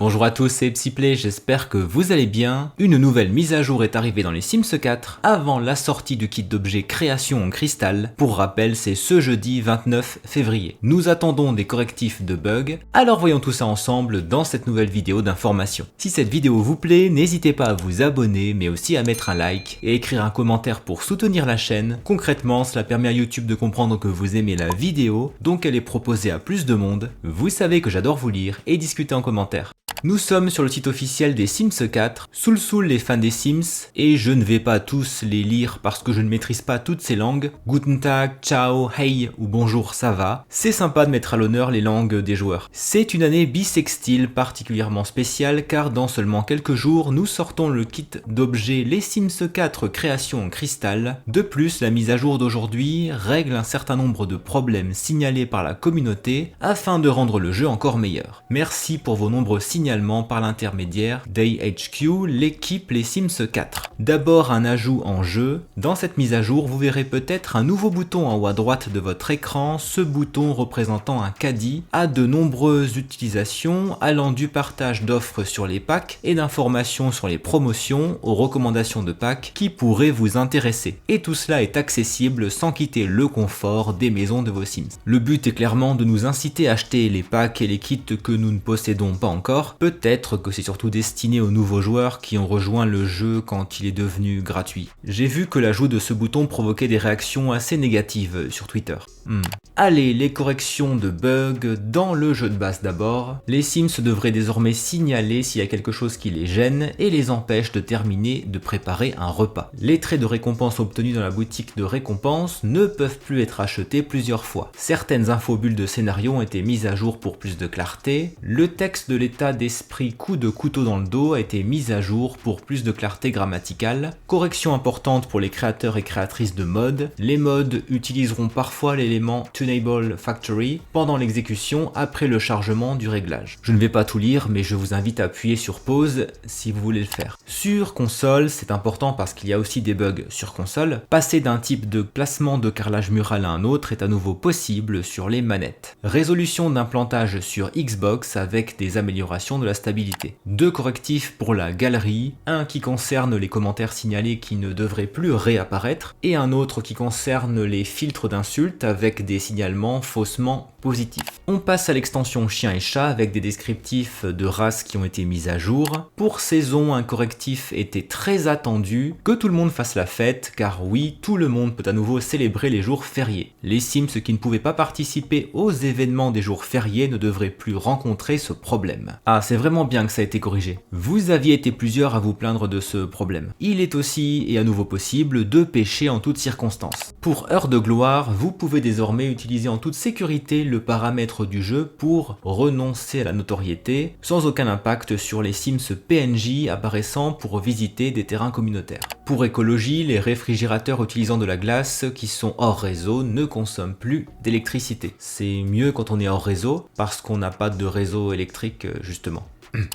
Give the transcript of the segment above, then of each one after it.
Bonjour à tous, c'est Psyplay, j'espère que vous allez bien. Une nouvelle mise à jour est arrivée dans les Sims 4 avant la sortie du kit d'objets création en cristal. Pour rappel, c'est ce jeudi 29 février. Nous attendons des correctifs de bugs, alors voyons tout ça ensemble dans cette nouvelle vidéo d'information. Si cette vidéo vous plaît, n'hésitez pas à vous abonner, mais aussi à mettre un like et écrire un commentaire pour soutenir la chaîne. Concrètement, cela permet à YouTube de comprendre que vous aimez la vidéo, donc elle est proposée à plus de monde. Vous savez que j'adore vous lire et discuter en commentaire. Nous sommes sur le site officiel des Sims 4, soul les fans des Sims, et je ne vais pas tous les lire parce que je ne maîtrise pas toutes ces langues. Guten Tag, ciao, hey ou bonjour, ça va. C'est sympa de mettre à l'honneur les langues des joueurs. C'est une année bissextile particulièrement spéciale car dans seulement quelques jours, nous sortons le kit d'objets les Sims 4 création en cristal. De plus, la mise à jour d'aujourd'hui règle un certain nombre de problèmes signalés par la communauté afin de rendre le jeu encore meilleur. Merci pour vos nombreux signalements par l'intermédiaire d'AHQ, l'équipe les Sims 4. D'abord un ajout en jeu. Dans cette mise à jour, vous verrez peut-être un nouveau bouton en haut à droite de votre écran. Ce bouton représentant un caddie a de nombreuses utilisations allant du partage d'offres sur les packs et d'informations sur les promotions aux recommandations de packs qui pourraient vous intéresser. Et tout cela est accessible sans quitter le confort des maisons de vos Sims. Le but est clairement de nous inciter à acheter les packs et les kits que nous ne possédons pas encore. Peut-être que c'est surtout destiné aux nouveaux joueurs qui ont rejoint le jeu quand il est devenu gratuit. J'ai vu que l'ajout de ce bouton provoquait des réactions assez négatives sur Twitter. Allez, les corrections de bugs dans le jeu de base d'abord. Les Sims devraient désormais signaler s'il y a quelque chose qui les gêne et les empêche de terminer de préparer un repas. Les traits de récompense obtenus dans la boutique de récompense ne peuvent plus être achetés plusieurs fois. Certaines infobulles de scénario ont été mises à jour pour plus de clarté. Le texte de l'état d'esprit coup de couteau dans le dos a été mis à jour pour plus de clarté grammaticale. Correction importante pour les créateurs et créatrices de mods. Les mods utiliseront parfois l'élément Tunable Factory pendant l'exécution après le chargement du réglage. Je ne vais pas tout lire, mais je vous invite à appuyer sur pause si vous voulez le faire. Sur console, c'est important parce qu'il y a aussi des bugs sur console. Passer d'un type de placement de carrelage mural à un autre est à nouveau possible sur les manettes. Résolution d'implantage sur Xbox avec des améliorations de la stabilité. 2 correctifs pour la galerie, un qui concerne les commentaires signalés qui ne devraient plus réapparaître et un autre qui concerne les filtres d'insultes avec des signalements faussement positifs. On passe à l'extension chien et chat avec des descriptifs de races qui ont été mis à jour. Pour saison, un correctif était très attendu, que tout le monde fasse la fête car oui, tout le monde peut à nouveau célébrer les jours fériés. Les Sims qui ne pouvaient pas participer aux événements des jours fériés ne devraient plus rencontrer ce problème. Ah, c'est vraiment bien que ça a été corrigé. Vous aviez été plusieurs à vous plaindre de ce problème. Il est aussi et à nouveau possible de pêcher en toutes circonstances. Pour Heure de gloire, vous pouvez désormais utiliser en toute sécurité le paramètre du jeu pour renoncer à la notoriété sans aucun impact sur les Sims PNJ apparaissant pour visiter des terrains communautaires. Pour écologie, les réfrigérateurs utilisant de la glace qui sont hors réseau ne consomment plus d'électricité. C'est mieux quand on est hors réseau parce qu'on n'a pas de réseau électrique justement.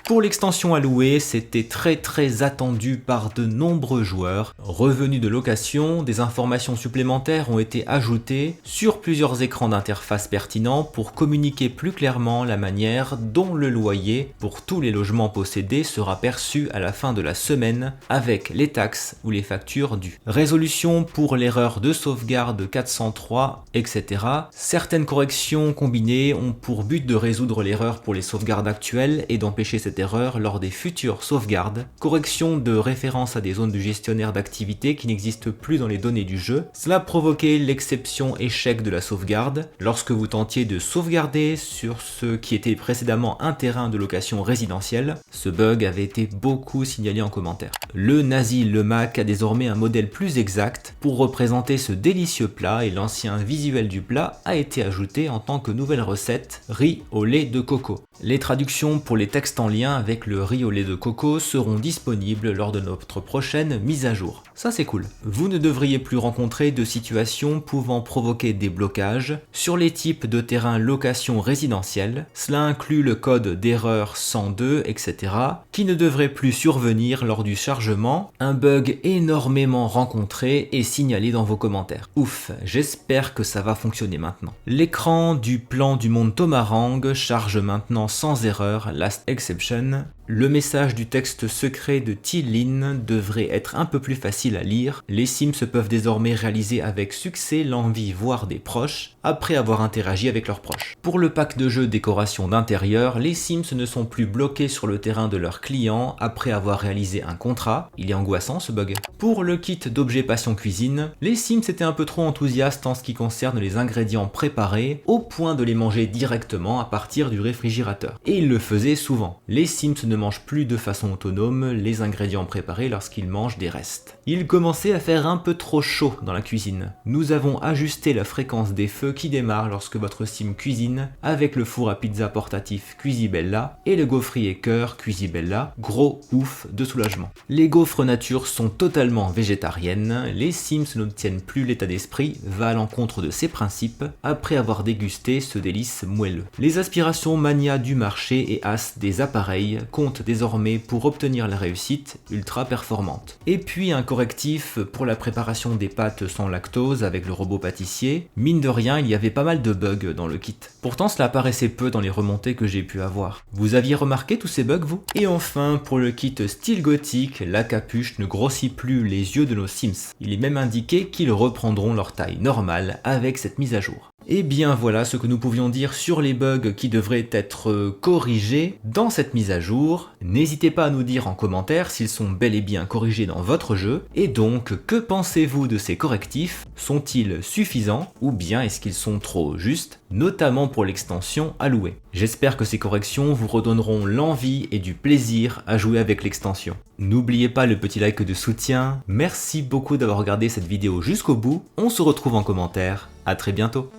Pour l'extension à louer, c'était très attendu par de nombreux joueurs. Revenus de location, des informations supplémentaires ont été ajoutées sur plusieurs écrans d'interface pertinents pour communiquer plus clairement la manière dont le loyer pour tous les logements possédés sera perçu à la fin de la semaine avec les taxes ou les factures dues. Résolution pour l'erreur de sauvegarde 403, etc. Certaines corrections combinées ont pour but de résoudre l'erreur pour les sauvegardes actuelles et d'empêcher cette erreur lors des futures sauvegardes. Correction de référence à des zones du gestionnaire d'activité qui n'existent plus dans les données du jeu. Cela provoquait l'exception échec de la sauvegarde lorsque vous tentiez de sauvegarder sur ce qui était précédemment un terrain de location résidentielle. Ce bug avait été beaucoup signalé en commentaire. Le Nazi le Mac a désormais un modèle plus exact pour représenter ce délicieux plat et l'ancien visuel du plat a été ajouté en tant que nouvelle recette, riz au lait de coco. Les traductions pour les textes en lien avec le riz au lait de coco seront disponibles lors de notre prochaine mise à jour. Ça c'est cool. Vous ne devriez plus rencontrer de situations pouvant provoquer des blocages sur les types de terrains location résidentielle. Cela inclut le code d'erreur 102, etc. qui ne devrait plus survenir lors du chargement, un bug énormément rencontré et signalé dans vos commentaires. Ouf, j'espère que ça va fonctionner maintenant. L'écran du plan du monde Tomarang charge maintenant sans erreur, last exception. Le message du texte secret de T-Lin devrait être un peu plus facile à lire. Les Sims peuvent désormais réaliser avec succès l'envie voire des proches après avoir interagi avec leurs proches. Pour le pack de jeux décoration d'intérieur, les Sims ne sont plus bloqués sur le terrain de leurs clients après avoir réalisé un contrat. Il est angoissant ce bug. Pour le kit d'objets passion cuisine, les Sims étaient un peu trop enthousiastes en ce qui concerne les ingrédients préparés au point de les manger directement à partir du réfrigérateur. Et ils le faisaient souvent. Les Sims ne mangent plus de façon autonome les ingrédients préparés lorsqu'ils mangent des restes. Il commençait à faire un peu trop chaud dans la cuisine. Nous avons ajusté la fréquence des feux qui démarrent lorsque votre Sim cuisine avec le four à pizza portatif Cuisibella et le gaufrier cœur Cuisibella, gros ouf de soulagement. Les gaufres nature sont totalement végétariennes, les Sims n'obtiennent plus l'état d'esprit, va à l'encontre de ces principes après avoir dégusté ce délice moelleux. Les aspirations mania du marché et as des appareils comptent désormais pour obtenir la réussite ultra performante. Et puis un correctif pour la préparation des pâtes sans lactose avec le robot pâtissier. Mine de rien, il y avait pas mal de bugs dans le kit. Pourtant cela paraissait peu dans les remontées que j'ai pu avoir. Vous aviez remarqué tous ces bugs vous? Et enfin pour le kit style gothique, la capuche ne grossit plus les yeux de nos Sims. Il est même indiqué qu'ils reprendront leur taille normale avec cette mise à jour. Et bien voilà ce que nous pouvions dire sur les bugs qui devraient être corrigés dans cette mise à jour. N'hésitez pas à nous dire en commentaire s'ils sont bel et bien corrigés dans votre jeu. Et donc, que pensez-vous de ces correctifs? Sont-ils suffisants ou bien est-ce qu'ils sont trop justes, notamment pour l'extension à louer? J'espère que ces corrections vous redonneront l'envie et du plaisir à jouer avec l'extension. N'oubliez pas le petit like de soutien. Merci beaucoup d'avoir regardé cette vidéo jusqu'au bout. On se retrouve en commentaire. À très bientôt.